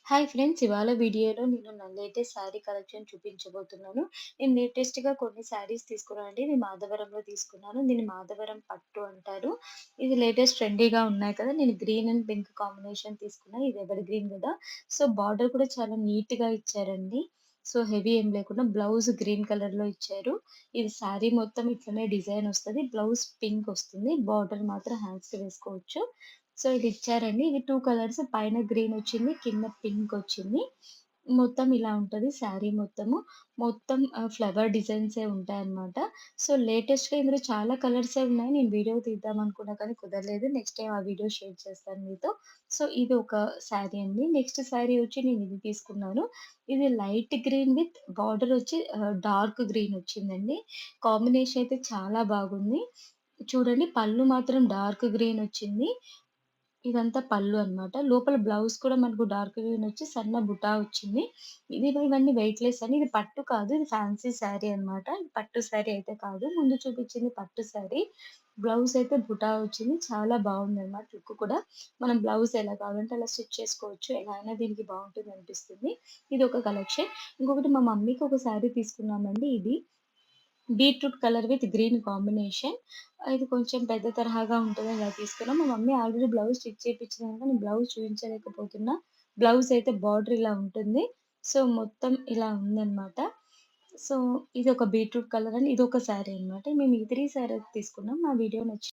Hi friends! ఇవాళ వీడియోలో నేను నా లేటెస్ట్ శారీ కలెక్షన్ చూపించబోతున్నాను. నేను లేటెస్ట్‌గా కొన్ని శారీస్ తీసుకున్నానండి. ఇది మాధవరంలో తీసుకున్నాను. దీన్ని మాధవరం పట్టు అంటారు. ఇది లేటెస్ట్ ట్రెండీగా ఉన్నాయి కదా! నేను గ్రీన్ అండ్ పింక్ కాంబినేషన్ తీసుకున్నా. ఇది ఎవర్ గ్రీన్ కదా! సో, బార్డర్ కూడా చాలా నీట్‌గా ఇచ్చారండి. సో, హెవీ ఏం లేకుండా బ్లౌజ్ గ్రీన్ కలర్‌లో ఇచ్చారు. ఇది శారీ మొత్తం ఇట్లనే డిజైన్ వస్తది. బ్లౌజ్ పింక్ వస్తుంది. బార్డర్ మాత్రం హ్యాండ్స్‌కి వేసుకోవచ్చు. సో, ఇది ఇచ్చారండి. ఇది 2 కలర్స్ పైన గ్రీన్ వచ్చింది. కింద పింక్ వచ్చింది. మొత్తం ఇలా ఉంటది శారీ మొత్తము. మొత్తం ఫ్లవర్ డిజైన్సే ఉంటాయన్నమాట. సో, లేటెస్ట్‌గా ఇందులో చాలా కలర్సే ఉన్నాయి. నేను వీడియో తీద్దాం అనుకున్నా కానీ కుదరలేదు. నెక్స్ట్ టైమ్ ఆ వీడియో షేర్ చేస్తాను మీతో. సో, ఇది ఒక శారీ అండి. నెక్స్ట్ శారీ వచ్చి నేను ఇది తీసుకున్నాను. ఇది లైట్ గ్రీన్ విత్ బార్డర్ వచ్చి డార్క్ గ్రీన్ వచ్చిందండి. కాంబినేషన్ అయితే చాలా బాగుంది. చూడండి పళ్ళు మాత్రం డార్క్ గ్రీన్ వచ్చింది. ఇదంతా పళ్ళు అన్నమాట. లోపల బ్లౌజ్ కూడా మనకు డార్క్ గ్రీన్ వచ్చి సన్న బుటా వచ్చింది. ఇవన్నీ వెయిట్‌లెస్ అండి. ఇది పట్టు కాదు. ఇది ఫ్యాన్సీ శారీ అన్నమాట. ఇది పట్టు శారీ అయితే కాదు. ముందు చూపించింది పట్టు శారీ. బ్లౌజ్ అయితే బుటా వచ్చింది. చాలా బావుందన్నమాట లుక్ కూడా. మనం బ్లౌజ్ ఎలా కావాలంటే అలా స్టిచ్ చేసుకోవచ్చు. ఎలా అయినా దీనికి బావుంటుందనిపిస్తుంది. ఇదొక కలెక్షన్. ఇంకొకటి మా మమ్మీకి ఒక శారీ తీసుకున్నామండి ఇది. Beetroot colour with green combination. ఇది కొంచెం పెద్ద తరహాగా ఉంటదని ఇలా తీసుకున్నాం. మా మమ్మీ ఆల్రెడీ బ్లౌజ్ స్టిచ్ చేపిచ్చింది గనుక నేను బ్లౌజ్ చూపించలేకపోతున్నా. బ్లౌజ్ అయితే బార్డర్ ఇలా ఉంటుంది. సో, మొత్తం ఇలా ఉందనమాట. సో, ఇదొక బీట్రూట్ కలర్ అండ్ ఇదొక శారీ అనమాట. మేము ఈ 3 శారీస్ తీసుకున్నాం. మా వీడియో నచ్చి